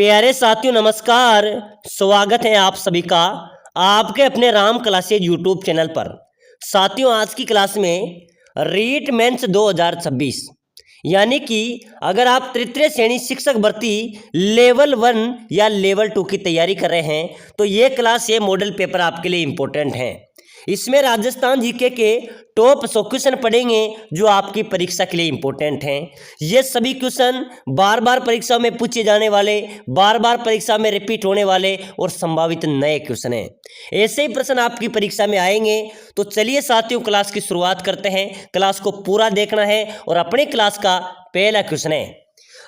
प्यारे साथियों नमस्कार। स्वागत है आप सभी का आपके अपने राम क्लासेज यूट्यूब चैनल पर। साथियों आज की क्लास में रीट मेंस 2026 यानी कि अगर आप तृतीय श्रेणी शिक्षक भर्ती लेवल 1 या लेवल 2 की तैयारी कर रहे हैं तो ये क्लास ये मॉडल पेपर आपके लिए इम्पोर्टेंट है। इसमें राजस्थान जीके के टॉप 100 क्वेश्चन पढ़ेंगे जो आपकी परीक्षा के लिए इंपॉर्टेंट हैं। ये सभी क्वेश्चन बार बार परीक्षा में पूछे जाने वाले, बार बार परीक्षा में रिपीट होने वाले और संभावित नए क्वेश्चन हैं। ऐसे ही प्रश्न आपकी परीक्षा में आएंगे। तो चलिए साथियों क्लास की शुरुआत करते हैं। क्लास को पूरा देखना है और अपने क्लास का पहला क्वेश्चन है,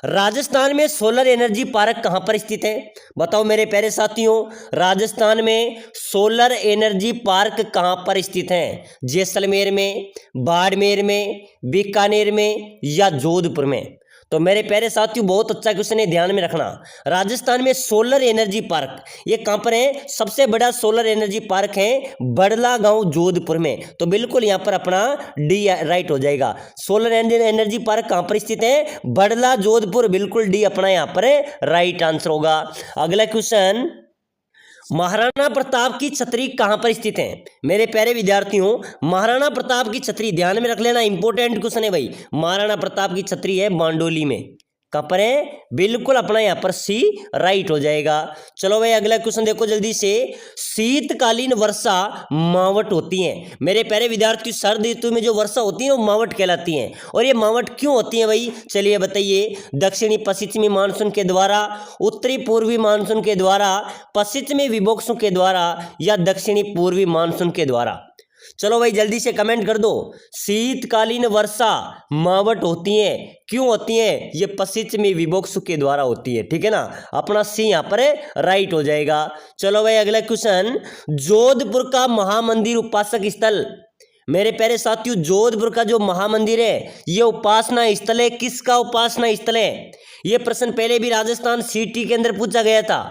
राजस्थान में सोलर एनर्जी पार्क कहां पर स्थित है? बताओ मेरे प्यारे साथियों, राजस्थान में सोलर एनर्जी पार्क कहां पर स्थित है? जैसलमेर में, बाड़मेर में, बीकानेर में या जोधपुर में? तो मेरे प्यारे साथियों बहुत अच्छा क्वेश्चन है, ध्यान में रखना। राजस्थान में सोलर एनर्जी पार्क ये कहां पर है? सबसे बड़ा सोलर एनर्जी पार्क है बड़ला गांव जोधपुर में। तो बिल्कुल यहां पर अपना डी राइट हो जाएगा। सोलर एनर्जी पार्क कहां पर स्थित है? बड़ला जोधपुर, बिल्कुल डी अपना यहां पर राइट आंसर होगा। अगला क्वेश्चन, महाराणा प्रताप की छतरी कहां पर स्थित है? मेरे प्यारे विद्यार्थियों महाराणा प्रताप की छतरी ध्यान में रख लेना, इंपॉर्टेंट क्वेश्चन है भाई। महाराणा प्रताप की छतरी है बांडोली में। कहां पर है? बिल्कुल अपना यहां पर सी राइट हो जाएगा। चलो भाई अगला क्वेश्चन देखो जल्दी से। शीतकालीन वर्षा मावट होती है। मेरे प्यारे विद्यार्थी शरद ऋतु में जो वर्षा होती है वो मावट कहलाती है। और ये मावट क्यों होती है भाई? चलिए बताइए। दक्षिणी पश्चिमी मानसून के द्वारा, उत्तरी पूर्वी मानसून के द्वारा, पश्चिमी विभोक्सों के द्वारा या दक्षिणी पूर्वी मानसून के द्वारा? चलो भाई जल्दी से कमेंट कर दो। शीतकालीन वर्षा मावट होती है, क्यों होती है? ये पश्चिमी विभोक्सु के द्वारा होती है, ठीक है ना। अपना सी यहाँ पर राइट हो जाएगा। चलो भाई अगला क्वेश्चन, जोधपुर का महामंदिर उपासक स्थल। मेरे प्यारे साथियों जोधपुर का जो महामंदिर है ये उपासना स्थल है। किसका उपासना स्थल है? ये प्रश्न पहले भी राजस्थान सिटी के अंदर पूछा गया था।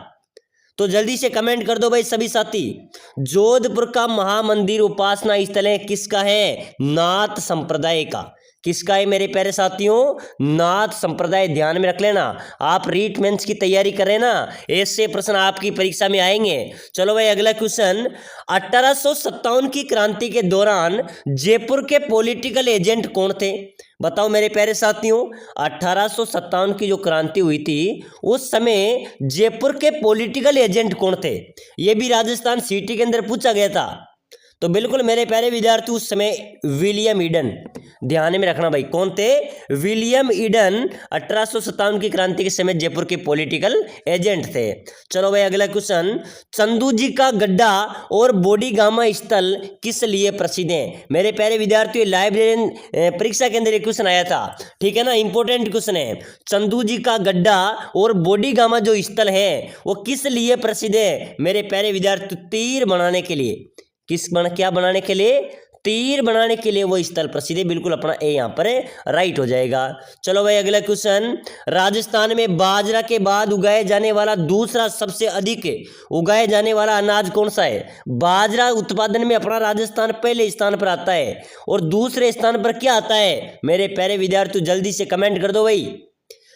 तो जल्दी से कमेंट कर दो भाई सभी साथी। जोधपुर का महामंदिर उपासना स्थल है किसका है? नाथ संप्रदाय का। किसका है मेरे प्यारे साथियों? नाथ संप्रदाय। ध्यान में रख लेना, आप रीट मेंस की तैयारी कर रहे हैं ना, ऐसे प्रश्न आपकी परीक्षा में आएंगे। चलो भाई अगला क्वेश्चन, 1857 की क्रांति के दौरान जयपुर के पॉलिटिकल एजेंट कौन थे? बताओ मेरे प्यारे साथियों 1857 की जो क्रांति हुई थी उस समय जयपुर के पॉलिटिकल एजेंट कौन थे? ये भी राजस्थान सिटी के अंदर पूछा गया था। तो बिल्कुल मेरे प्यारे विद्यार्थी उस समय विलियम ईडन। ध्यान में रखना भाई, कौन थे? विलियम ईडन 1857 की क्रांति के समय जयपुर के पॉलिटिकल एजेंट थे। चलो भाई अगला क्वेश्चन, चंदू जी का गड्ढा और बोडीगामा स्थल किस लिए प्रसिद्ध है? मेरे प्यारे विद्यार्थियों लाइब्रेरियन परीक्षा के अंदर एक क्वेश्चन आया था, ठीक है ना, इंपॉर्टेंट क्वेश्चन है। चंदू जी का गड्ढा और बोडीगामा जो स्थल है वो किस लिए प्रसिद्ध है? मेरे प्यारे विद्यार्थी तीर बनाने के लिए। क्या बनाने के लिए? तीर बनाने के लिए वो स्थल प्रसिद्ध है। बिल्कुल अपना ए यहाँ पर राइट हो जाएगा। चलो भाई अगला क्वेश्चन, राजस्थान में बाजरा के बाद उगाए जाने वाला दूसरा सबसे अधिक उगाए जाने वाला अनाज कौन सा है? बाजरा उत्पादन में अपना राजस्थान पहले स्थान पर आता है और दूसरे स्थान पर क्या आता है? मेरे प्यारे विद्यार्थी जल्दी से कमेंट कर दो भाई।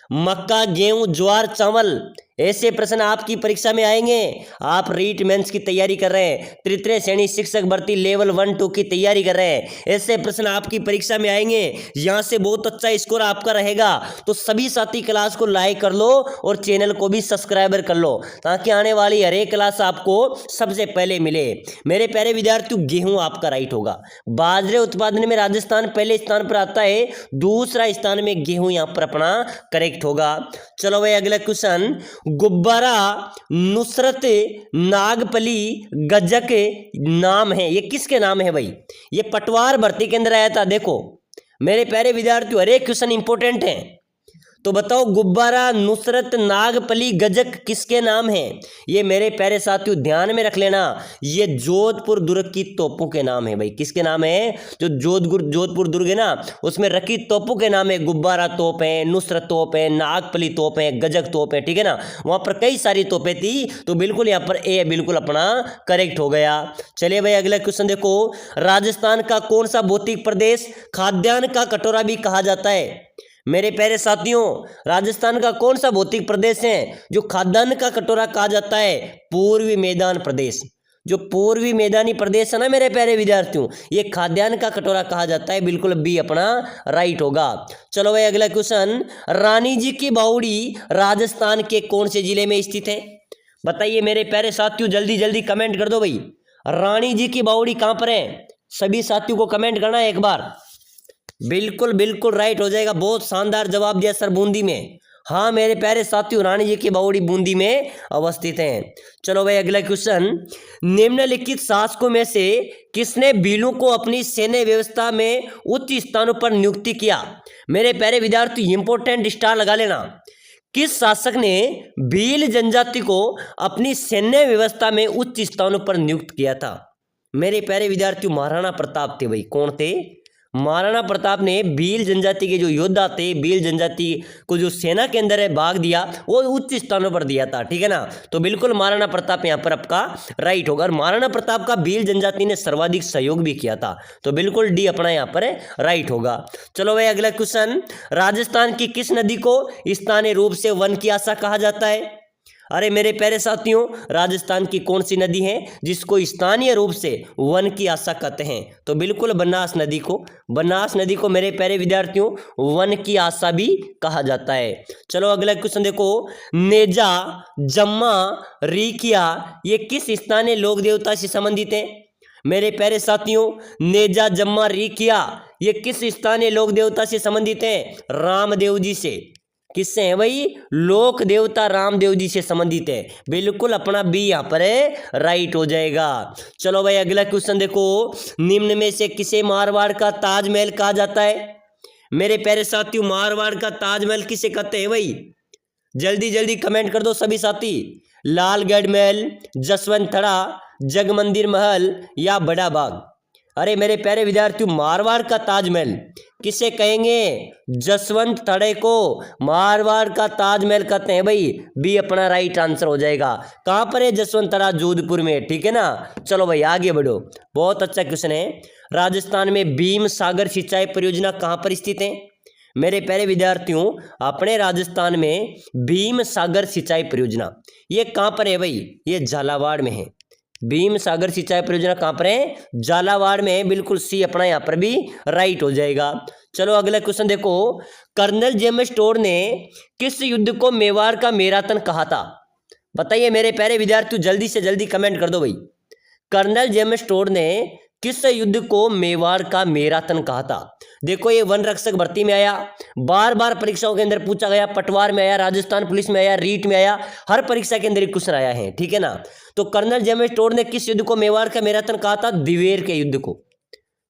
मक्का, गेहूं, ज्वार, चावल। ऐसे प्रश्न आपकी परीक्षा में आएंगे। आप रीट मेंस की तैयारी कर रहे हैं, तृतीय श्रेणी शिक्षक भर्ती लेवल 1-2 की तैयारी कर रहे हैं, ऐसे प्रश्न आपकी परीक्षा में आएंगे। यहां से बहुत अच्छा स्कोर आपका रहेगा। तो सभी साथी क्लास को लाइक कर लो और चैनल को भी सब्सक्राइबर कर लो ताकि आने वाली हर एक क्लास आपको सबसे पहले मिले। मेरे प्यारे विद्यार्थियों गेहूं आपका राइट होगा। बाजरे उत्पादन में राजस्थान पहले स्थान पर आता है, दूसरा स्थान में गेहूं यहां पर अपना करेक्ट होगा। चलो भाई अगला क्वेश्चन, गुब्बारा, नुसरत, नागपली, गजक नाम है, ये किसके नाम है भाई? ये पटवार भर्ती के अंदर आया था। देखो मेरे प्यारे विद्यार्थियों हर एक क्वेश्चन इंपॉर्टेंट है। तो बताओ गुब्बारा, नुसरत, नागपली, गजक किसके नाम है? ये मेरे प्यारे साथियों ध्यान में रख लेना, ये जोधपुर दुर्ग की तोपों के नाम है भाई। किसके नाम है? जो जोधपुर दुर्ग है ना उसमें रखी तोपों के नाम है। गुब्बारा तोप है, नुसरत तोप है, नागपली तोप है, गजक तोप है, ठीक है ना। वहां पर कई सारी तोपें थी। तो बिल्कुल यहाँ पर ए बिल्कुल अपना करेक्ट हो गया। चलिए भाई अगला क्वेश्चन देखो, राजस्थान का कौन सा भौतिक प्रदेश खाद्यान्न का कटोरा भी कहा जाता है? मेरे प्यारे साथियों, राजस्थान का कौन सा भौतिक प्रदेश है जो खाद्यान्न का कटोरा कहा जाता है? पूर्वी मैदान प्रदेश। जो पूर्वी मैदानी प्रदेश है ना मेरे प्यारे विद्यार्थियों, ये खाद्यान्न का कटोरा कहा जाता है। बिल्कुल बी अपना राइट होगा। चलो भाई अगला क्वेश्चन, रानी जी की बावड़ी राजस्थान के कौन से जिले में स्थित है? बताइए मेरे प्यारे साथियों, जल्दी जल्दी कमेंट कर दो भाई। रानी जी की बावड़ी कहां पर है? सभी साथियों को कमेंट करना है एक बार। बिल्कुल बिल्कुल राइट हो जाएगा। बहुत शानदार जवाब दिया सर, बूंदी में। हाँ मेरे प्यारे साथियों, रानी जी की बावड़ी बूंदी में अवस्थित है। चलो भाई अगला क्वेश्चन, निम्नलिखित शासकों में से किसने भीलों को अपनी सैन्य व्यवस्था में उच्च स्थानों पर नियुक्ति किया? मेरे प्यारे विद्यार्थी इंपोर्टेंट स्टार लगा लेना। किस शासक ने भील जनजाति को अपनी सैन्य व्यवस्था में उच्च स्थानों पर नियुक्त किया था? मेरे प्यारे विद्यार्थियों, महाराणा प्रताप थे भाई। कौन थे? महाराणा प्रताप ने भील जनजाति के जो योद्धा थे, भील जनजाति को जो सेना के अंदर है भाग दिया, वो उच्च स्थानों पर दिया था। ठीक है ना? तो बिल्कुल महाराणा प्रताप यहाँ पर आपका राइट होगा। और महाराणा प्रताप का भील जनजाति ने सर्वाधिक सहयोग भी किया था। तो बिल्कुल डी अपना यहाँ पर राइट होगा। चलो भाई अगला क्वेश्चन, राजस्थान की किस नदी को स्थानीय रूप से वन की आशा कहा जाता है? अरे मेरे प्यारे साथियों, राजस्थान की कौन सी नदी है जिसको स्थानीय रूप से वन की आशा कहते हैं? तो बिल्कुल बनास नदी को। बनास नदी को मेरे प्यारे विद्यार्थियों वन की आशा भी कहा जाता है। चलो अगला क्वेश्चन देखो, नेजा, जम्मा, रीकिया ये किस स्थानीय लोक देवता से संबंधित हैं? मेरे प्यारे साथियों, नेजा, जम्मा, रीकिया ये किस स्थानीय लोक देवता से संबंधित हैं? रामदेव जी से। किससे है भाई? लोक देवता रामदेव जी से संबंधित है। बिल्कुल अपना बी यहाँ पर है राइट हो जाएगा। चलो भाई अगला क्वेश्चन देखो, निम्न में से किसे मारवाड़ का ताजमहल कहा जाता है? मेरे प्यारे साथियों, मारवाड़ का ताजमहल किसे कहते हैं भाई? जल्दी जल्दी कमेंट कर दो सभी साथी। लालगढ़ महल, जसवंत थड़ा, जगमंदिर महल या बड़ा बाग? अरे मेरे प्यारे विद्यार्थियों, मारवाड़ का ताजमहल किसे कहेंगे? जसवंत थड़े को मारवाड़ का ताजमहल कहते हैं भाई। बी अपना राइट आंसर हो जाएगा। कहां पर है जसवंत थड़ा? जोधपुर में। ठीक है ना? चलो भाई आगे बढ़ो। बहुत अच्छा क्वेश्चन है। राजस्थान में भीम सागर सिंचाई परियोजना कहां पर स्थित है? मेरे प्यारे विद्यार्थियों, अपने राजस्थान में भीम सागर सिंचाई परियोजना ये कहां पर है भाई? ये झालावाड़ में है। भीम सागर सिंचाई परियोजना कहां पर है? झालावाड़ में है। बिल्कुल सी अपना यहां पर भी राइट हो जाएगा। चलो अगला क्वेश्चन देखो, कर्नल जेम्स टोड ने किस युद्ध को मेवाड़ का मैराथन कहा था? बताइए मेरे प्यारे विद्यार्थियों, जल्दी से जल्दी कमेंट कर दो भाई। कर्नल जेम्स टोड ने किस युद्ध को मेवाड़ का मैराथन कहा था? देखो ये वन रक्षक भर्ती में आया, बार बार परीक्षाओं के अंदर पूछा गया, पटवार में आया, राजस्थान पुलिस में आया, रीट में आया, हर परीक्षा के अंदर क्वेश्चन आया है। ठीक है ना? तो कर्नल जेम्स टोड ने किस युद्ध को मेवाड़ का मैराथन कहा था? दिवेर के युद्ध को।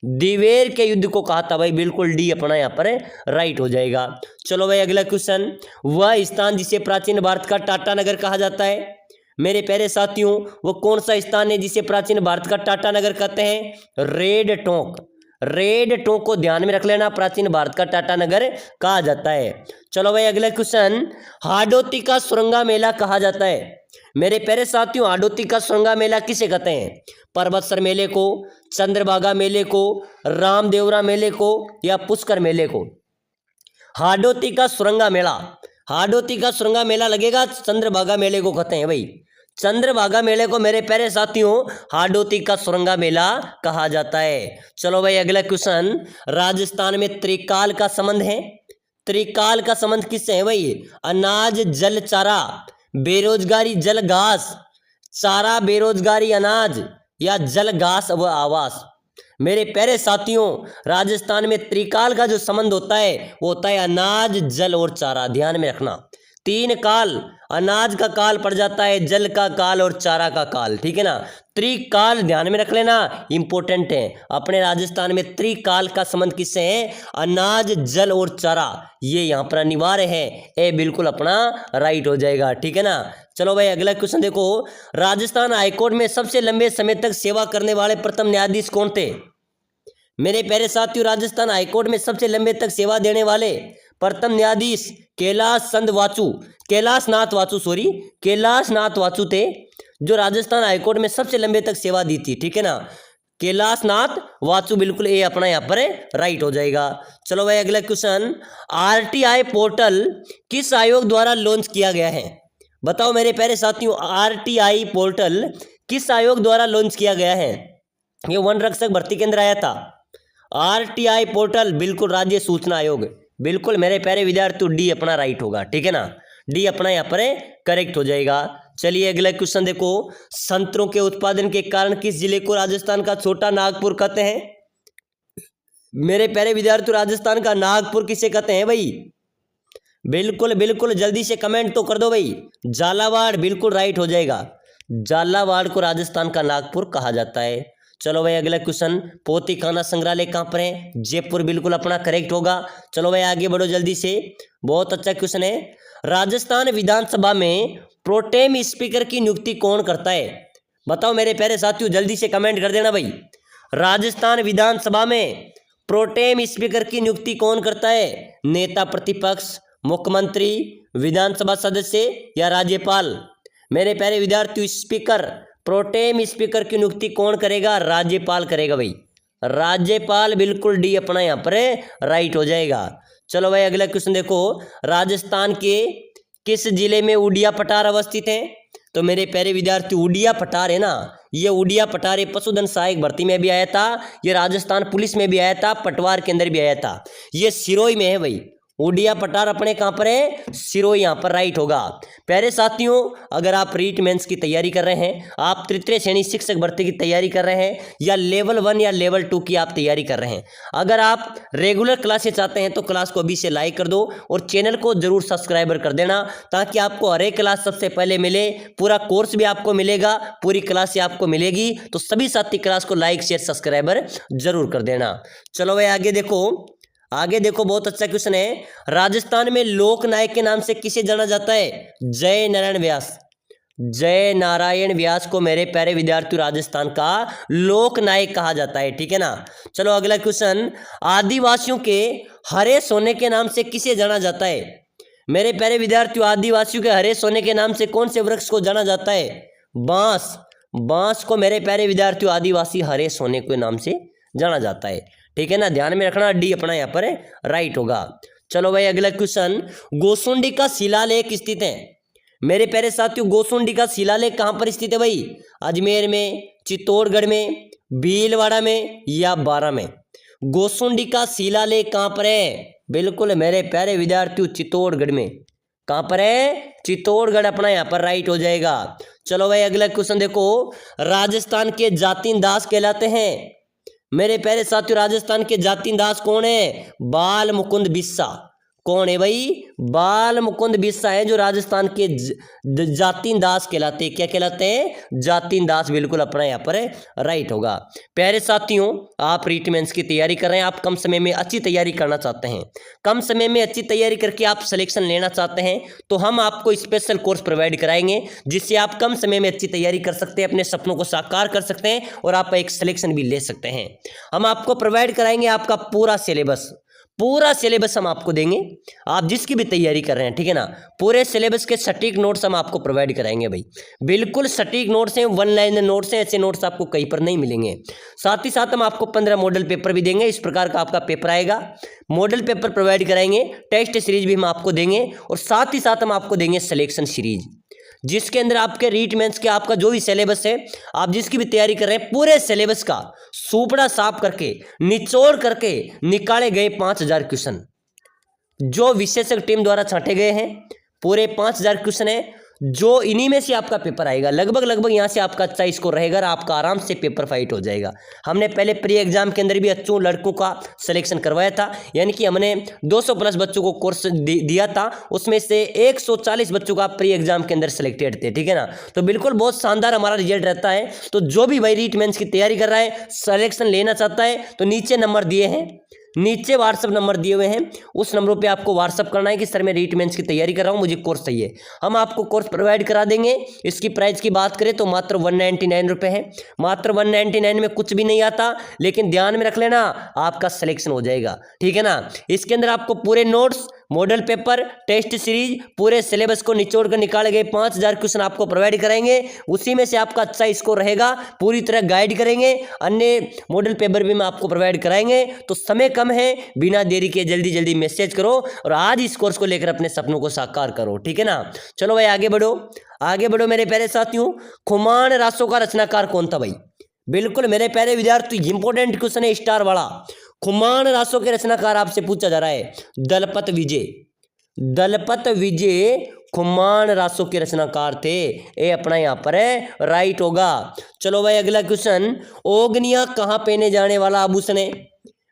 दिवेर के युद्ध को कहा था भाई। बिल्कुल डी अपना यहाँ पर राइट हो जाएगा। चलो भाई अगला क्वेश्चन, वह स्थान जिसे प्राचीन भारत का टाटा नगर कहा जाता है? मेरे प्यारे साथियों, वो कौन सा स्थान है जिसे प्राचीन भारत का टाटा नगर कहते हैं? रेड टोंक। रेड टोंक को ध्यान में रख लेना, प्राचीन भारत का टाटा नगर कहा जाता है। चलो भाई अगला क्वेश्चन, हाडोती का सुरंगा मेला कहा जाता है? मेरे प्यारे साथियों, हाडोती का सुरंगा मेला किसे कहते हैं? पर्वतसर मेले को, चंद्रभागा मेले को, रामदेवरा मेले को या पुष्कर मेले को? हाडोती का सुरंगा मेला, हाडोती का सुरंगा मेला लगेगा, चंद्रभागा मेले को कहते हैं भाई। चंद्रभागा मेले को मेरे प्यारे साथियों हाडोती का सुरंगा मेला कहा जाता है। चलो भाई अगला क्वेश्चन, राजस्थान में त्रिकाल का संबंध है? त्रिकाल का संबंध किससे है भाई? अनाज जल चारा, बेरोजगारी जल घास, चारा बेरोजगारी अनाज या जल घास व आवास? मेरे प्यारे साथियों, राजस्थान में त्रिकाल का जो संबंध होता है वो होता है अनाज, जल और चारा। ध्यान में रखना, तीन काल, अनाज का काल पड़ जाता है, जल का काल और चारा का काल। ठीक है ना? त्रिकाल ध्यान में रख लेना, इंपॉर्टेंट है। अपने राजस्थान में त्रिकाल का संबंध किससे है? अनाज, जल और चारा। ये यहाँ पर अनिवार्य है। ए बिल्कुल अपना राइट हो जाएगा। ठीक है ना? चलो भाई अगला क्वेश्चन देखो, राजस्थान हाईकोर्ट में सबसे लंबे समय तक सेवा करने वाले प्रथम न्यायाधीश कौन थे? मेरे प्यारे साथियों, राजस्थान हाईकोर्ट में सबसे लंबे तक सेवा देने वाले प्रथम न्यायाधीश कैलाशनाथ वाचु थे, जो राजस्थान हाईकोर्ट में सबसे लंबे तक सेवा दी थी। ठीक है ना? कैलाशनाथ वासु, बिल्कुल ए अपना यहाँ पर राइट हो जाएगा। चलो भाई अगला क्वेश्चन, आरटीआई पोर्टल किस आयोग द्वारा लॉन्च किया गया है? बताओ मेरे प्यारे साथियों, आरटीआई पोर्टल किस आयोग द्वारा लॉन्च किया गया है? ये वन रक्षक भर्ती केंद्र आया था। आरटीआई पोर्टल बिल्कुल राज्य सूचना आयोग, बिल्कुल मेरे प्यारे विद्यार्थियों डी अपना राइट होगा, ठीक है ना, डी अपना यहाँ पर करेक्ट हो जाएगा। चलिए अगला क्वेश्चन देखो, संतरों के उत्पादन के कारण किस जिले को राजस्थान का छोटा नागपुर कहते हैं? मेरे प्यारे विद्यार्थियों, राजस्थान का नागपुर किसे कहते हैं भाई? बिल्कुल बिल्कुल जल्दी से कमेंट तो कर दो भाई। झालावाड़ बिल्कुल राइट हो जाएगा, झालावाड़ को राजस्थान का नागपुर कहा जाता है। चलो भाई अगला क्वेश्चन, पोती खाना संग्रहालय कहाँ पर है? जयपुर, बिल्कुल अपना करेक्ट होगा। चलो भाई आगे बढ़ो जल्दी से, बहुत अच्छा क्वेश्चन है। राजस्थान विधानसभा में प्रोटेम स्पीकर की नियुक्ति कौन करता है? बताओ मेरे प्यारे साथियों, जल्दी से कमेंट कर देना भाई। राजस्थान विधानसभा में प्रोटेम स्पीकर की नियुक्ति कौन करता है? नेता प्रतिपक्ष, मुख्यमंत्री, विधानसभा सदस्य या राज्यपाल? मेरे प्यारे विद्यार्थियों, स्पीकर, प्रोटेम स्पीकर की नियुक्ति कौन करेगा? राज्यपाल करेगा भाई, राज्यपाल, बिल्कुल डी अपना यहाँ पर राइट हो जाएगा। चलो भाई अगला क्वेश्चन देखो, राजस्थान के किस जिले में उड़िया पठार अवस्थित है? तो मेरे प्यारे विद्यार्थी, उड़िया पठार है ना, ये उड़िया पठार ये पशुधन सहायक भर्ती में भी आया था, ये राजस्थान पुलिस में भी आया था, पटवार के अंदर भी आया था, ये सिरोही में है भाई। उड़िया पठार अपने कहाँ पर है? सिरोही, यहाँ पर राइट होगा। प्यारे साथियों, अगर आप रीट मेंस की तैयारी कर रहे हैं, आप तृतीय श्रेणी शिक्षक भर्ती की तैयारी कर रहे हैं, या लेवल 1 या लेवल 2 की आप तैयारी कर रहे हैं, अगर आप रेगुलर क्लासेस चाहते हैं तो क्लास को अभी से लाइक कर दो और चैनल को जरूर सब्सक्राइबर कर देना, ताकि आपको हर एक क्लास सबसे पहले मिले, पूरा कोर्स भी आपको मिलेगा, पूरी क्लास से आपको मिलेगी। तो सभी साथी क्लास को लाइक शेयर सब्सक्राइबर जरूर कर देना। चलो भाई आगे देखो, आगे देखो, बहुत अच्छा क्वेश्चन है। राजस्थान में लोक नायक के नाम से किसे जाना जाता है? जय नारायण व्यास, जय नारायण व्यास को मेरे प्यारे विद्यार्थी राजस्थान का लोक नायक कहा जाता है, ठीक है ना। चलो अगला क्वेश्चन, आदिवासियों के हरे सोने के नाम से किसे जाना जाता है? मेरे प्यारे विद्यार्थियों, आदिवासियों के हरे सोने के नाम से कौन से वृक्ष को जाना जाता है? बांस, बांस को मेरे प्यारे विद्यार्थियों आदिवासी हरे सोने के नाम से जाना जाता है, ठीक है ना, ध्यान में रखना, डी अपना यहाँ पर राइट होगा। चलो भाई अगला क्वेश्चन, गोसुंडी का शिलालेख स्थित है? मेरे प्यारे साथियों, गोसुंडी का शिलालेख कहाँ पर स्थित है भाई? अजमेर में, चित्तौड़गढ़ में, भीलवाड़ा में या बारा में? गोसुंडी का शिलालेख कहाँ पर है? बिल्कुल मेरे प्यारे विद्यार्थियों, चित्तौड़गढ़ में। कहाँ पर है? चित्तौड़गढ़ अपना यहाँ पर राइट हो जाएगा। चलो भाई अगला क्वेश्चन देखो, राजस्थान के जातिन दास कहलाते हैं? मेरे प्यारे साथियों, राजस्थान के जातिन दास कौन है? बाल मुकुंद बिस्सा। कौन है भाई? बाल मुकुंद बिस्सा है जो राजस्थान के जातिन दास कहलाते हैं। क्या कहलाते हैं? जातिन दास, बिल्कुल अपना यहाँ पर राइट होगा। प्यारे साथियों, आप रीट मेंस की तैयारी कर रहे हैं, आप कम समय में अच्छी तैयारी करना चाहते हैं, कम समय में अच्छी तैयारी करके आप सिलेक्शन लेना चाहते हैं, तो हम आपको स्पेशल कोर्स प्रोवाइड कराएंगे, जिससे आप कम समय में अच्छी तैयारी कर सकते हैं, अपने सपनों को साकार कर सकते हैं और आप एक सिलेक्शन भी ले सकते हैं। हम आपको प्रोवाइड कराएंगे आपका पूरा सिलेबस, पूरा सिलेबस हम आपको देंगे, आप जिसकी भी तैयारी कर रहे हैं, ठीक है ना। पूरे सिलेबस के सटीक नोट्स हम आपको प्रोवाइड कराएंगे भाई, बिल्कुल सटीक नोट्स हैं, 1 लाइनर नोट्स हैं, ऐसे नोट्स आपको कहीं पर नहीं मिलेंगे। साथ ही साथ हम आपको 15 मॉडल पेपर भी देंगे, इस प्रकार का आपका पेपर आएगा, मॉडल पेपर प्रोवाइड कराएंगे, टेस्ट सीरीज भी हम आपको देंगे और साथ ही साथ हम आपको देंगे सिलेक्शन सीरीज, जिसके अंदर आपके रीट मेंस के आपका जो भी सिलेबस है, आप जिसकी भी तैयारी कर रहे हैं, पूरे सिलेबस का सूपड़ा साफ करके निचोड़ करके निकाले गए 5000 क्वेश्चन, जो विशेषज्ञ टीम द्वारा छांटे गए हैं। पूरे 5000 क्वेश्चन है, जो इन्हीं में से आपका पेपर आएगा। लगभग यहाँ से आपका अच्छा स्कोर रहेगा और आपका आराम से पेपर फाइट हो जाएगा। हमने पहले प्री एग्जाम के अंदर भी अच्छों लड़कों का सिलेक्शन करवाया था, यानी कि हमने 200 प्लस बच्चों को कोर्स दिया था, उसमें से 140 बच्चों का प्री एग्जाम के अंदर सिलेक्टेड थे, ठीक है ना। तो बिल्कुल बहुत शानदार हमारा रिजल्ट रहता है। तो जो भी भाई रीट मेंस की तैयारी कर रहा है, सिलेक्शन लेना चाहता है, तो नीचे नंबर दिए हैं, नीचे व्हाट्सअप नंबर दिए हुए हैं, उस नंबरों पे आपको व्हाट्सअप करना है कि सर मैं रीट मेंस की तैयारी कर रहा हूँ, मुझे कोर्स चाहिए। हम आपको कोर्स प्रोवाइड करा देंगे। इसकी प्राइस की बात करें तो मात्र 199 रुपये है, मात्र 199 में कुछ भी नहीं आता, लेकिन ध्यान में रख लेना आपका सिलेक्शन हो जाएगा, ठीक है ना। इसके अंदर आपको पूरे notes, model paper, test series, पूरे सिलेबस को निचोड़ कर निकाले गए 5000 क्वेश्चन आपको प्रोवाइड कराएंगे। उसी में से आपका अच्छा स्कोर रहेगा, पूरी तरह गाइड करेंगे। अन्य मॉडल पेपर भी मैं आपको प्रोवाइड कराएंगे। तो समय कम है, बिना देरी के जल्दी जल्दी मैसेज करो और आज इस कोर्स को लेकर अपने सपनों को साकार करो, ठीक है ना। चलो भाई आगे बढ़ो, आगे बढ़ो मेरे प्यारे साथियों। खुमान रासों का रचनाकार कौन था भाई? बिल्कुल मेरे प्यारे विद्यार्थी, इंपोर्टेंट क्वेश्चन है स्टार वाला। खुमान रासों के रचनाकार आपसे पूछा जा रहा है। दलपत विजय, दलपत विजय खुमान रासों के रचनाकार थे। ये अपना यहाँ पर है राइट होगा। चलो भाई अगला क्वेश्चन, ओगनिया कहाँ पहने जाने वाला आभूषण है?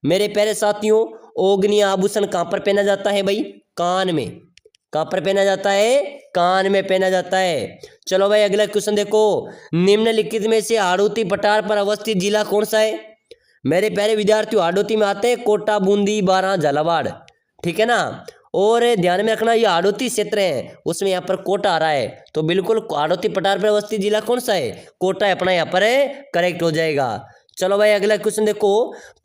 मेरे प्यारे साथियों, ओगनिया आभूषण कहाँ पर पहना जाता है भाई? कान में। कहाँ पर पहना जाता है? कान में पहना जाता है। चलो भाई अगला क्वेश्चन देखो, निम्नलिखित में से हाड़ौती पठार पर अवस्थित जिला कौन सा है? मेरे प्यारे विद्यार्थियों, हाड़ौती में आते हैं कोटा, बूंदी, बारां, झालावाड़, ठीक है ना। और ध्यान में रखना ये हाड़ौती क्षेत्र है, उसमें यहाँ पर कोटा आ रहा है, तो बिल्कुल हाड़ौती पठार पर अवस्थित जिला कौन सा है? कोटा अपना यहाँ पर है, करेक्ट हो जाएगा। चलो भाई अगला क्वेश्चन देखो,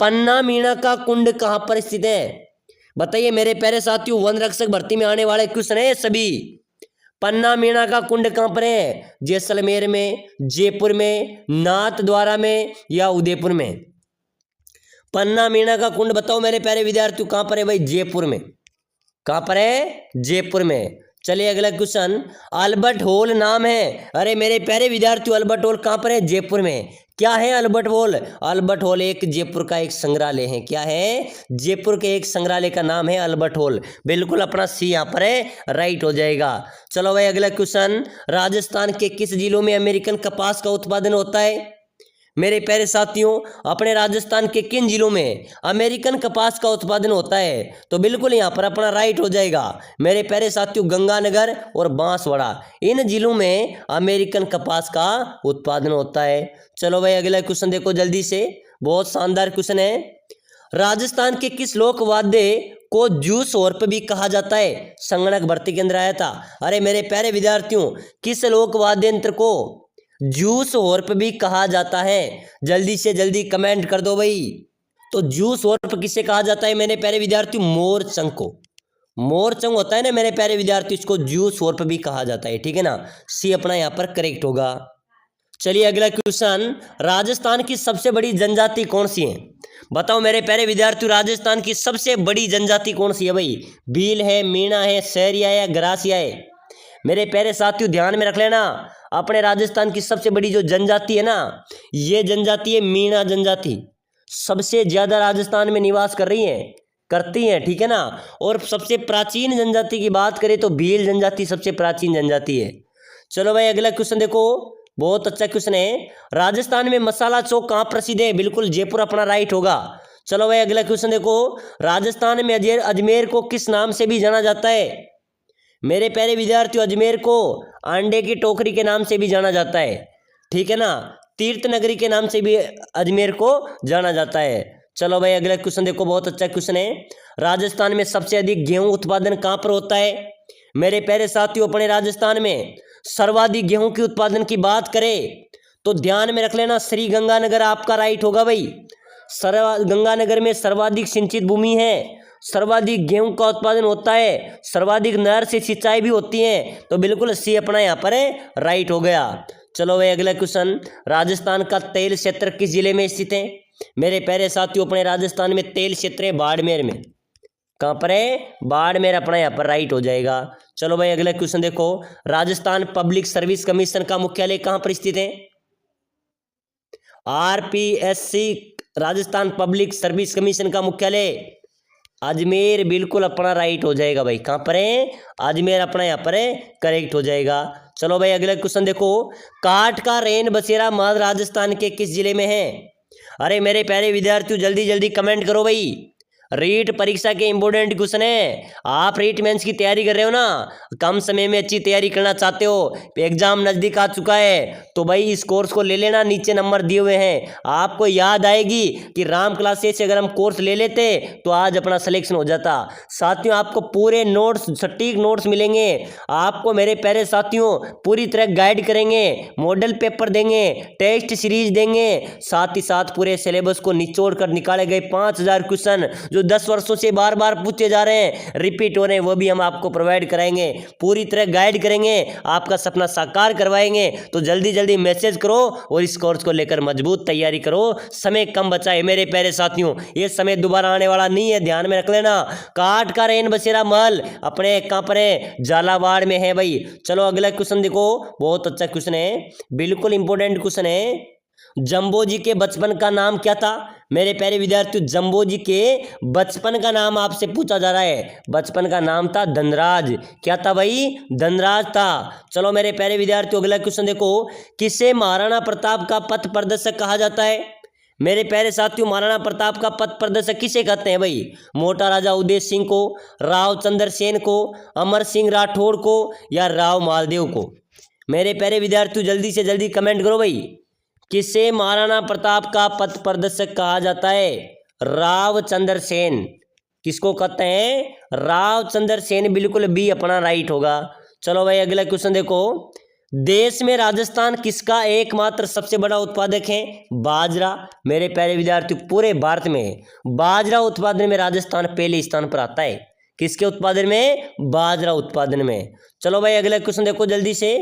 पन्ना मीणा का कुंड कहाँ पर स्थित है? बताइए मेरे प्यारे साथियों, वन रक्षक भर्ती में आने वाले क्वेश्चन है सभी। पन्ना मीणा का कुंड कहाँ पर है? जैसलमेर में, जयपुर में, नाथद्वारा में या उदयपुर में? पन्ना मीणा का कुंड बताओ मेरे प्यारे विद्यार्थियों, कहाँ पर है भाई? जयपुर में। कहाँ पर है? जयपुर में। चलिए अगला क्वेश्चन, अल्बर्ट हॉल नाम है। अरे मेरे प्यारे विद्यार्थियों, अल्बर्ट हॉल कहाँ पर है? जयपुर में। क्या है अल्बर्ट हॉल? अल्बर्ट हॉल एक जयपुर का एक संग्रहालय है। क्या है? जयपुर के एक संग्रहालय का नाम है अल्बर्ट हॉल। बिल्कुल अपना सी यहाँ पर है, राइट हो जाएगा। चलो भाई अगला क्वेश्चन, राजस्थान के किस जिलों में अमेरिकन कपास का उत्पादन होता है? मेरे प्यारे साथियों, अपने राजस्थान के किन जिलों में अमेरिकन कपास का उत्पादन होता है? तो बिल्कुल यहाँ पर अपना राइट हो जाएगा मेरे प्यारे साथियों, गंगानगर और बांसवाड़ा, इन जिलों में अमेरिकन कपास का उत्पादन होता है। चलो भाई अगला क्वेश्चन देखो जल्दी से, बहुत शानदार क्वेश्चन है। राजस्थान के किस लोक वाद्य को जूस हॉर्प भी कहा जाता है? संगणक भर्ती के अंदर आया था। अरे मेरे प्यारे विद्यार्थियों, किस लोक वाद्य यंत्र को जूस हॉर्प भी कहा जाता है? जल्दी से जल्दी कमेंट कर दो भाई। तो जूस हॉर्प किसे कहा जाता है मेरे प्यारे विद्यार्थियों? मोरचंग को। मोरचंग होता है ना मेरे प्यारे विद्यार्थियों, इसको जूस हॉर्प भी कहा जाता है, ठीक है ना। सी अपना यहाँ पर करेक्ट होगा। चलिए अगला क्वेश्चन, राजस्थान की सबसे बड़ी जनजाति कौन सी है? बताओ मेरे प्यारे विद्यार्थियों, राजस्थान की सबसे बड़ी जनजाति कौन सी है भाई? भील है, मीणा है, सहरिया है, गरासिया है? मेरे प्यारे साथियों ध्यान में रख लेना, अपने राजस्थान की सबसे बड़ी जो जनजाति है ना, ये जनजाति है मीणा जनजाति। सबसे ज्यादा राजस्थान में निवास कर रही है, करती हैं, ठीक है ना। और सबसे प्राचीन जनजाति की बात करें तो भील जनजाति सबसे प्राचीन जनजाति है। चलो भाई अगला क्वेश्चन देखो, बहुत अच्छा क्वेश्चन है। राजस्थान में मसाला चौक कहाँ प्रसिद्ध है? बिल्कुल जयपुर अपना राइट होगा। चलो भाई अगला क्वेश्चन देखो, राजस्थान में अजमेर को किस नाम से भी जाना जाता है? मेरे प्यारे विद्यार्थियों, अजमेर को अंडे की टोकरी के नाम से भी जाना जाता है, ठीक है ना। तीर्थ नगरी के नाम से भी अजमेर को जाना जाता है। चलो भाई अगला क्वेश्चन देखो, बहुत अच्छा क्वेश्चन है। राजस्थान में सबसे अधिक गेहूं उत्पादन कहाँ पर होता है? मेरे प्यारे साथियों, अपने राजस्थान में सर्वाधिक गेहूं के उत्पादन की बात करें तो ध्यान में रख लेना, श्री गंगानगर आपका राइट होगा भाई। गंगानगर में सर्वाधिक सिंचित भूमि है, सर्वाधिक गेहूं का उत्पादन होता है, सर्वाधिक नहर से सिंचाई भी होती है, तो बिल्कुल सी अपना यहाँ पर है, राइट हो गया। चलो भाई अगला क्वेश्चन, राजस्थान का तेल क्षेत्र किस जिले में स्थित है? मेरे प्यारे साथियों, अपने राजस्थान में तेल क्षेत्र है बाड़मेर में। कहाँ पर है? बाड़मेर अपना यहाँ पर राइट हो जाएगा। चलो भाई अगला क्वेश्चन देखो, राजस्थान पब्लिक सर्विस कमीशन का मुख्यालय कहाँ पर स्थित है? RPSC Rajasthan public service commission का मुख्यालय अजमेर, बिल्कुल अपना राइट हो जाएगा भाई। कहाँ पर है? अजमेर अपना यहाँ पर है, करेक्ट हो जाएगा। चलो भाई अगला क्वेश्चन देखो, काठ का रेन बसेरा माल राजस्थान के किस जिले में है? अरे मेरे प्यारे विद्यार्थियों, जल्दी जल्दी कमेंट करो भाई। रीट परीक्षा के इंपोर्टेंट क्वेश्चन है। आप रीट मेंस की तैयारी कर रहे हो ना, कम समय में अच्छी तैयारी करना चाहते हो, एग्जाम नजदीक आ चुका है, तो भाई इस कोर्स को ले लेना, नीचे नंबर दिए हुए हैं। आपको याद आएगी कि राम क्लासेस से अगर हम कोर्स ले लेते तो आज अपना सिलेक्शन हो जाता। साथियों, आपको पूरे नोट्स, सटीक नोट्स मिलेंगे। आपको मेरे प्यारे साथियों पूरी तरह गाइड करेंगे, मॉडल पेपर देंगे, टेस्ट सीरीज देंगे, साथ ही साथ पूरे सिलेबस को निचोड़ कर निकाले गए 5000 क्वेश्चन जो जो 10 वर्षों से बार बार पूछे जा रहे हैं, रिपीट हो रहे हैं, वो भी हम आपको प्रोवाइड कराएंगे, पूरी तरह गाइड करेंगे, आपका सपना साकार करवाएंगे। तो जल्दी जल्दी मैसेज करो और इस कोर्स को लेकर मजबूत तैयारी करो। समय कम बचा है मेरे प्यारे साथियों, ये समय दोबारा आने वाला नहीं है, ध्यान में रख लेना। काट का रेन बसेरा महल अपने कहाँ पर है? झालावाड़ में है भाई। चलो अगला क्वेश्चन देखो, बहुत अच्छा क्वेश्चन है, बिल्कुल इंपॉर्टेंट क्वेश्चन है। जंबो जी के बचपन का नाम क्या था? मेरे प्यारे विद्यार्थियों, जंबो जी के बचपन का नाम आपसे पूछा जा रहा है। बचपन का नाम था धनराज। क्या था भाई? धनराज था। चलो मेरे प्यारे विद्यार्थियों अगला क्वेश्चन देखो, किसे महाराणा प्रताप का पथ प्रदर्शक कहा जाता है? मेरे प्यारे साथियों, महाराणा प्रताप का पथ प्रदर्शक किसे कहते हैं भाई? मोटा राजा उदय सिंह को, राव चंद्रसेन को, अमर सिंह राठौड़ को, या राव मालदेव को? मेरे प्यारे विद्यार्थियों जल्दी से जल्दी कमेंट करो भाई, किसे महाराणा प्रताप का पथ प्रदर्शक कहा जाता है? राव चंद्रसेन। किसको कहते हैं? राव चंद्रसेन। बिल्कुल बी अपना राइट होगा। चलो भाई अगला क्वेश्चन देखो, देश में राजस्थान किसका एकमात्र सबसे बड़ा उत्पादक है? बाजरा। मेरे प्यारे विद्यार्थियों, पूरे भारत में बाजरा उत्पादन में राजस्थान पहले स्थान पर आता है। किसके उत्पादन में? बाजरा उत्पादन में। चलो भाई अगला क्वेश्चन देखो जल्दी से,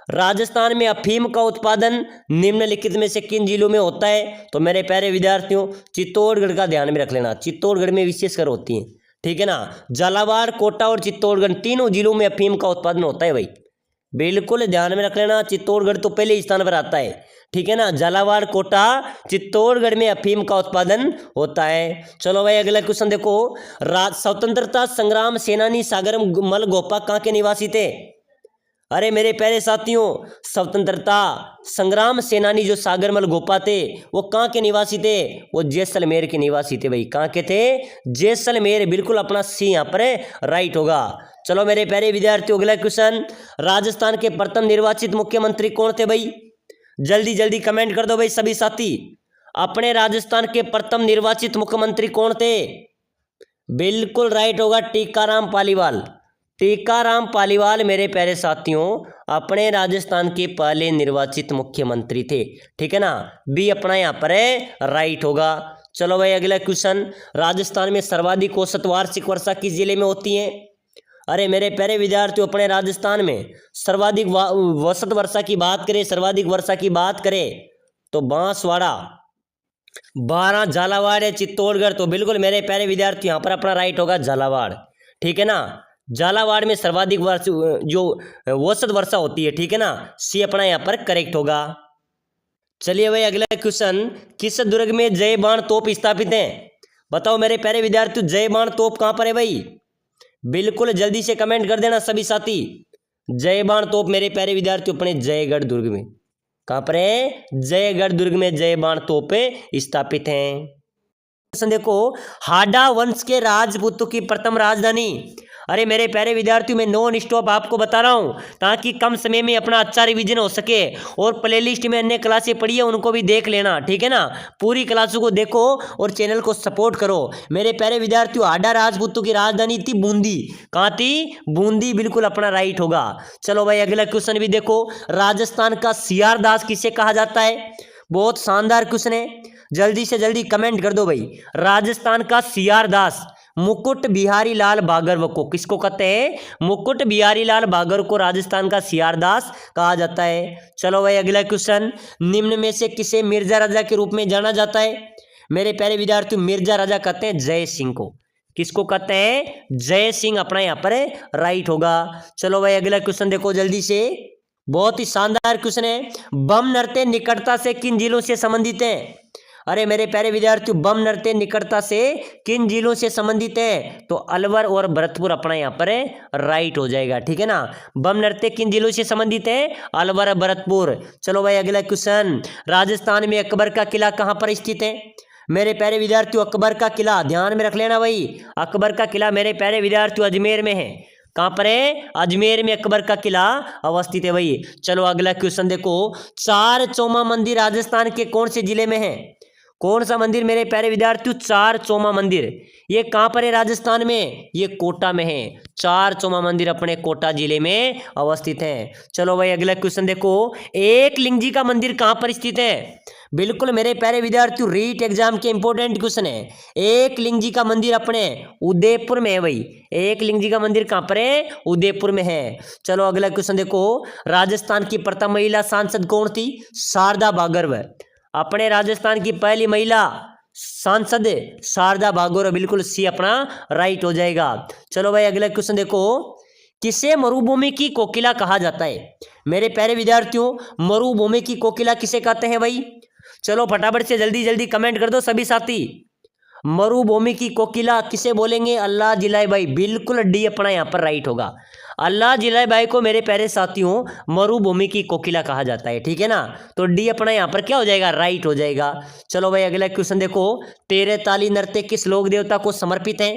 राजस्थान में अफीम का उत्पादन निम्नलिखित में से किन जिलों में होता है? तो मेरे प्यारे विद्यार्थियों, चित्तौड़गढ़ का ध्यान में रख लेना, चित्तौड़गढ़ में विशेषकर होती है, ठीक है ना। झालावाड़, कोटा और चित्तौड़गढ़ तीनों जिलों में अफीम का उत्पादन होता है भाई, बिल्कुल ध्यान में रख लेना। चित्तौड़गढ़ तो पहले स्थान पर आता है, ठीक है ना। झालावाड़, कोटा, चित्तौड़गढ़ में अफीम का उत्पादन होता है। चलो भाई अगला क्वेश्चन देखो, स्वतंत्रता संग्राम सेनानी सागरमल गोपा कहाँ के निवासी थे? अरे मेरे प्यारे साथियों, स्वतंत्रता संग्राम सेनानी जो सागरमल गोपा थे वो कहाँ के निवासी थे? वो जैसलमेर के निवासी थे भाई। कहाँ के थे? जैसलमेर। बिल्कुल अपना सी यहाँ पर राइट होगा। चलो मेरे प्यारे विद्यार्थियों अगला क्वेश्चन, राजस्थान के प्रथम निर्वाचित मुख्यमंत्री कौन थे भाई? जल्दी जल्दी कमेंट कर दो भाई सभी साथी, अपने राजस्थान के प्रथम निर्वाचित मुख्यमंत्री कौन थे? बिल्कुल राइट होगा, टीकाराम पालीवाल। टीकाराम पालीवाल मेरे प्यारे साथियों अपने राजस्थान के पहले निर्वाचित मुख्यमंत्री थे, ठीक है ना। बी अपना यहाँ पर राइट होगा। चलो भाई अगला क्वेश्चन, राजस्थान में सर्वाधिक औसत वार्षिक वर्षा किस जिले में होती है? अरे मेरे प्यारे विद्यार्थियों, अपने राजस्थान में सर्वाधिक औसत वर्षा की बात करें, सर्वाधिक वर्षा की बात करें तो बांसवाड़ा, 12 झालावाड़ है, चित्तौड़गढ़। तो बिल्कुल मेरे प्यारे विद्यार्थी यहाँ पर अपना राइट होगा झालावाड़, ठीक है ना। झालावाड़ में सर्वाधिक वर्षा जो औसत वर्षा होती है, ठीक है ना। सी अपना यहाँ पर करेक्ट होगा। चलिए भाई अगला क्वेश्चन, किस दुर्ग में जय बाण तोप स्थापित है? बताओ मेरे प्यारे विद्यार्थी, जय बाण तोप कहाँ पर है भाई? बिल्कुल जल्दी से कमेंट कर देना सभी साथी। जय बाण तोप मेरे प्यारे विद्यार्थियों अपने जयगढ़ दुर्ग में। कहाँ पर है? जयगढ़ दुर्ग में जय बाण तोप स्थापित हैं। देखो, हाडा वंश के राजपूतों की प्रथम राजधानी। अरे मेरे प्यारे विद्यार्थियों, मैं नॉन स्टॉप आपको बता रहा हूँ ताकि कम समय में अपना अच्छा रिवीजन हो सके। और प्लेलिस्ट में अन्य क्लासें पढ़ी है उनको भी देख लेना, ठीक है ना। पूरी क्लासों को देखो और चैनल को सपोर्ट करो। मेरे प्यारे विद्यार्थियों, हाडा राजपूतों की राजधानी थी बूंदी। कहाँ थी? बूंदी। बिल्कुल अपना राइट होगा। चलो भाई अगला क्वेश्चन भी देखो, राजस्थान का सीआर दास किसे कहा जाता है? बहुत शानदार क्वेश्चन है, जल्दी से जल्दी कमेंट कर दो भाई। राजस्थान का सीआर दास मुकुट बिहारी लाल भागर्व को किसको कहते हैं? मुकुट बिहारी लाल भागर्व को राजस्थान का सीआर दास कहा जाता है। चलो भाई अगला क्वेश्चन, निम्न में से किसे मिर्जा राजा के रूप में जाना जाता है? मेरे प्यारे विद्यार्थियों, मिर्जा राजा कहते हैं जय सिंह को। किसको कहते हैं? जय सिंह अपना यहाँ पर राइट होगा। चलो भाई अगला क्वेश्चन देखो जल्दी से, बहुत ही शानदार क्वेश्चन है। बम नृत्य निकटता से किन जिलों से संबंधित है? अरे मेरे प्यारे विद्यार्थियों, बम नृत्य निकटता से किन जिलों से संबंधित है? तो अलवर और भरतपुर अपना यहाँ पर राइट हो जाएगा, ठीक है ना। बम नृत्य किन जिलों से संबंधित है? अलवर, भरतपुर। चलो भाई अगला क्वेश्चन, राजस्थान में अकबर का किला कहाँ पर स्थित है? मेरे प्यारे विद्यार्थियों, अकबर का किला ध्यान में रख लेना भाई। अकबर का किला मेरे प्यारे विद्यार्थियों अजमेर में है। कहाँ पर है? अजमेर में अकबर का किला अवस्थित है भाई। चलो अगला क्वेश्चन देखो, चार चौमा मंदिर राजस्थान के कौन से जिले में है? कौन सा मंदिर मेरे प्यारे विद्यार्थियों? चार चौमा मंदिर। ये कहाँ पर है? राजस्थान में। ये कोटा में है। चार चौमा मंदिर अपने कोटा जिले में अवस्थित है। चलो भाई अगला क्वेश्चन देखो, एक लिंग जी का मंदिर कहाँ पर स्थित है? बिल्कुल मेरे प्यारे विद्यार्थियों, रीट एग्जाम के इंपॉर्टेंट क्वेश्चन है। एक लिंग जी का मंदिर अपने उदयपुर में है भाई। एक लिंग जी का मंदिर कहाँ पर है? उदयपुर में है। चलो अगला क्वेश्चन देखो, राजस्थान की प्रथम महिला सांसद कौन थी? शारदा बागरव। अपने राजस्थान की पहली महिला सांसद शारदा बागोर। बिल्कुल सी अपना राइट हो जाएगा। चलो भाई अगला क्वेश्चन देखो, किसे मरुभूमि की कोकिला कहा जाता है? मेरे प्यारे विद्यार्थियों, मरुभूमि की कोकिला किसे कहते हैं भाई? चलो फटाफट से जल्दी जल्दी कमेंट कर दो सभी साथी। मरुभूमि की कोकिला किसे बोलेंगे? अल्लाह जिलाए भाई। बिल्कुल डी अपना यहाँ पर राइट होगा। अल्लाह जिलाए भाई को मेरे प्यारे साथियों मरुभूमि की कोकिला कहा जाता है, ठीक है ना। तो डी अपना यहाँ पर क्या हो जाएगा? राइट हो जाएगा। चलो भाई अगला क्वेश्चन देखो, तेरे ताली नृत्य किस लोक देवता को समर्पित है?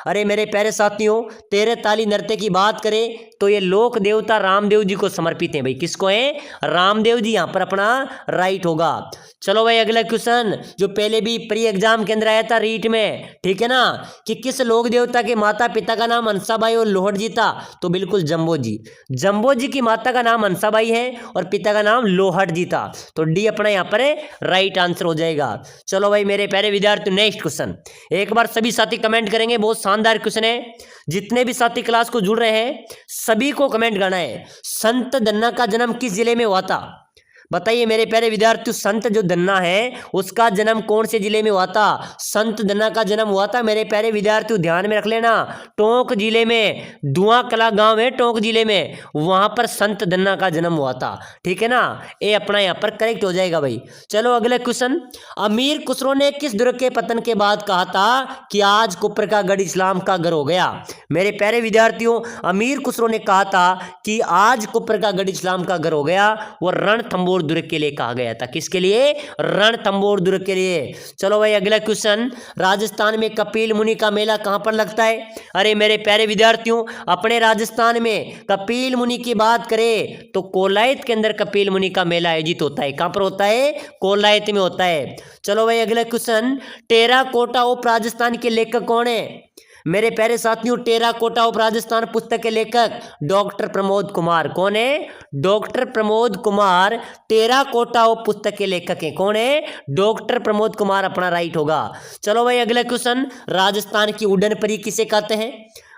अरे मेरे प्यारे साथियों, तेरे ताली नृत्य की बात करें तो ये लोक देवता रामदेव जी को समर्पित है भाई। किसको है? रामदेव जी यहाँ पर अपना राइट होगा। चलो भाई अगला क्वेश्चन जो पहले भी प्री एग्जाम के अंदर आया था रीट में, ठीक है ना, कि किस लोक देवता के माता पिता का नाम हंसाबाई और लोहड़ जी था? तो बिल्कुल जम्बो जी। जम्बो जी की माता का नाम हंसाबाई है और पिता का नाम लोहड़ जी था। तो डी अपना यहाँ पर राइट आंसर हो जाएगा। चलो भाई मेरे प्यारे विद्यार्थी, नेक्स्ट क्वेश्चन एक बार सभी साथी कमेंट करेंगे, बहुत शानदार क्वेश्चन है। जितने भी साथी क्लास को जुड़ रहे हैं सभी को कमेंट करना है। संत दन्ना का जन्म किस जिले में हुआ था? बताइए मेरे प्यारे विद्यार्थियों, संत जो दन्ना है उसका जन्म कौन से जिले में हुआ था? संत दन्ना का जन्म हुआ था मेरे प्यारे विद्यार्थियों, ध्यान में रख लेना, टोंक जिले में। धुआं कला गांव है टोंक जिले में, वहां पर संत दन्ना का जन्म हुआ था, ठीक है ना। ये अपना यहाँ पर करेक्ट हो जाएगा भाई। चलो अगला क्वेश्चन, अमीर खुसरो ने किस दुर्ग के पतन के बाद कहा था कि आज कुप्र का गढ़ इस्लाम का घर हो गया? मेरे प्यारे विद्यार्थियों, अमीर खुसरो ने कहा था कि आज कुप्र का गढ़ इस्लाम का घर हो गया। वो रणथंबोर दुर्ग के लिए कहा गया था। किसके लिए? रणथंबोर दुर्ग के लिए। चलो भाई अगला क्वेश्चन, राजस्थान में कपिल मुनि का मेला कहां पर लगता है? अरे मेरे प्यारे विद्यार्थियों, अपने राजस्थान में कपिल मुनि की बात करें तो कोलायत के अंदर कपिल मुनि का मेला आयोजित होता है। कहां पर होता है? कोलायत में होता है। चलो भाई अगला क्वेश्चन, टेराकोटा ऑफ राजस्थान के लेखक कौन है? मेरे प्यारे साथियों, टेराकोटा ऑफ राजस्थान पुस्तक के लेखक डॉक्टर प्रमोद कुमार। कौन है? Doctor Pramod Kumar terracotta of पुस्तक के लेखक हैं। कौन है? डॉक्टर प्रमोद कुमार अपना राइट होगा। चलो भाई अगला क्वेश्चन, राजस्थान की उड़न परी किसे कहते हैं?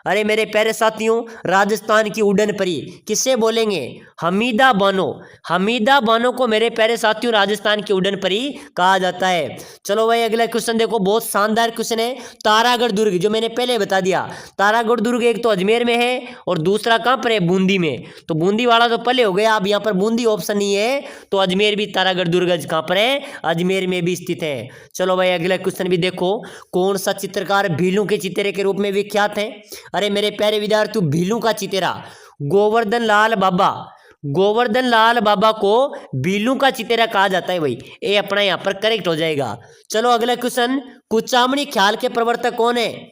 अरे मेरे प्यारे साथियों, राजस्थान की उड़न परी किसे बोलेंगे? हमीदा बानो। हमीदा बानो को मेरे प्यारे साथियों राजस्थान की उड़न परी कहा जाता है। चलो भाई अगला क्वेश्चन देखो, बहुत शानदार क्वेश्चन है। तारागढ़ दुर्ग जो मैंने पहले बता दिया, तारागढ़ दुर्ग एक तो अजमेर में है और दूसरा कहाँ पर है? बूंदी में। तो बूंदी वाला तो पहले हो गया, अब यहाँ पर बूंदी ऑप्शन नहीं है, तो अजमेर भी तारागढ़ दुर्ग कहाँ पर है? अजमेर में भी स्थित है। चलो भाई अगला क्वेश्चन भी देखो, कौन सा चित्रकार भीलू के चित्रे के रूप में विख्यात है? अरे मेरे प्यारे विद्यार्थियों, भीलू का चितेरा गोवर्धन लाल बाबा। गोवर्धन लाल बाबा को भीलू का चितेरा कहा जाता है भाई। ये अपना यहाँ पर करेक्ट हो जाएगा। चलो अगला क्वेश्चन, कुचामणी ख्याल के प्रवर्तक कौन है?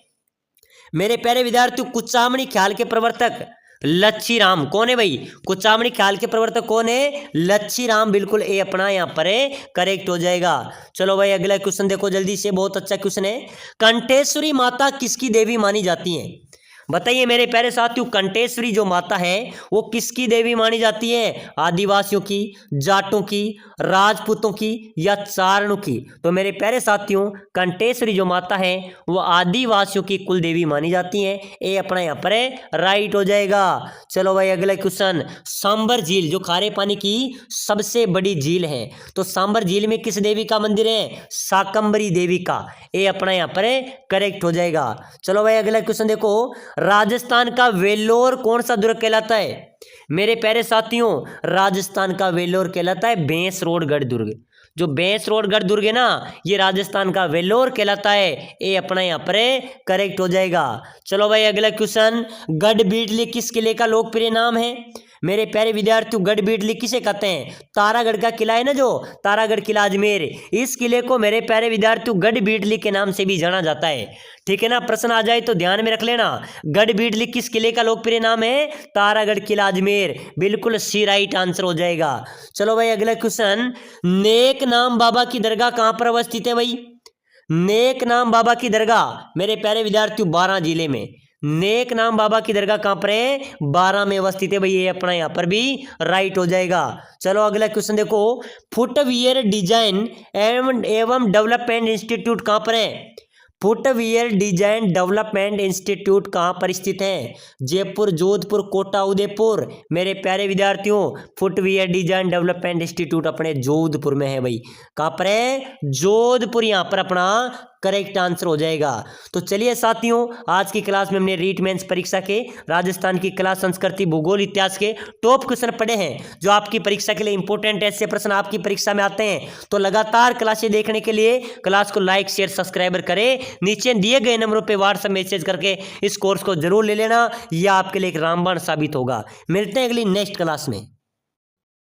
मेरे प्यारे विद्यार्थियों, कुचामणी ख्याल के प्रवर्तक लच्छी राम। कौन है भाई? कुचामणी ख्याल के प्रवर्तक कौन है? लच्छी राम। बिल्कुल ए अपना यहाँ पर करेक्ट हो जाएगा। चलो भाई अगला क्वेश्चन देखो जल्दी से, बहुत अच्छा क्वेश्चन है। कंठेश्वरी माता किसकी देवी मानी जाती है? बताइए मेरे प्यारे साथियों, कंठेश्वरी जो माता है वो किसकी देवी मानी जाती है? आदिवासियों की, जाटों की, राजपूतों की या चारणों की? तो मेरे प्यारे साथियों, कंठेश्वरी जो माता है वो आदिवासियों की कुल देवी मानी जाती है। ये अपना यहाँ पर राइट हो जाएगा। चलो भाई अगला क्वेश्चन, सांबर झील जो खारे पानी की सबसे बड़ी झील है, तो सांबर झील में किस देवी का मंदिर है? शाकंभरी देवी का। ये अपना यहाँ पर करेक्ट हो जाएगा। चलो भाई अगला क्वेश्चन देखो, राजस्थान का वेल्लोर कौन सा दुर्ग कहलाता है? मेरे प्यारे साथियों, राजस्थान का वेल्लोर कहलाता है भैंसरोडगढ़ दुर्ग। जो भैंसरोडगढ़ दुर्ग है ना, ये राजस्थान का वेल्लोर कहलाता है। ये अपना यहाँ पर करेक्ट हो जाएगा। चलो भाई अगला क्वेश्चन, गढ़ बीटली किस किले का लोकप्रिय नाम है? मेरे प्यारे विद्यार्थियों, गढ़ बिजली किसे कहते हैं? तारागढ़ का किला है ना, जो तारागढ़ किला अजमेर, इस किले को मेरे प्यारे विद्यार्थियों गढ़ बिजली के नाम से भी जाना जाता है। ठीक है ना, प्रश्न आ जाए तो ध्यान में रख लेना। गढ़ बिजली किस किले का लोकप्रिय नाम है? तारागढ़ किला अजमेर। बिल्कुल सी राइट आंसर हो जाएगा। चलो भाई अगला क्वेश्चन, नेक नाम बाबा की दरगाह कहां पर अवस्थित है भाई? नेक नाम बाबा की दरगाह मेरे प्यारे विद्यार्थियों 12 जिले में। नेक नाम बाबा की दरगाह कहां पर है? 12 में अवस्थित है भाई। ये अपना यहां पर भी राइट हो जाएगा। चलो अगला क्वेश्चन देखो, फुटवियर डिजाइन एवं डेवलपमेंट इंस्टीट्यूट कहां पर है? फुटवियर डिजाइन डेवलपमेंट इंस्टीट्यूट कहाँ पर स्थित है? जयपुर, जोधपुर, कोटा, उदयपुर। मेरे प्यारे विद्यार्थियों, फुटवियर डिजाइन डेवलपमेंट इंस्टीट्यूट अपने जोधपुर में है भाई। कहाँ पर है? जोधपुर। यहाँ पर अपना करेक्ट आंसर हो जाएगा। तो चलिए साथियों, आज की क्लास में हमने रीट मेंस परीक्षा के राजस्थान की कला, संस्कृति, भूगोल, इतिहास के टॉप क्वेश्चन पढ़े हैं जो आपकी परीक्षा के लिए इंपॉर्टेंट ऐसे प्रश्न आपकी परीक्षा में आते हैं। तो लगातार क्लासें देखने के लिए क्लास को लाइक, शेयर, सब्सक्राइबर करें। नीचे दिए गए नंबरों पर व्हाट्सएप मैसेज करके इस कोर्स को जरूर ले लेना। यह आपके लिए एक रामबाण साबित होगा। मिलते हैं अगली नेक्स्ट क्लास में।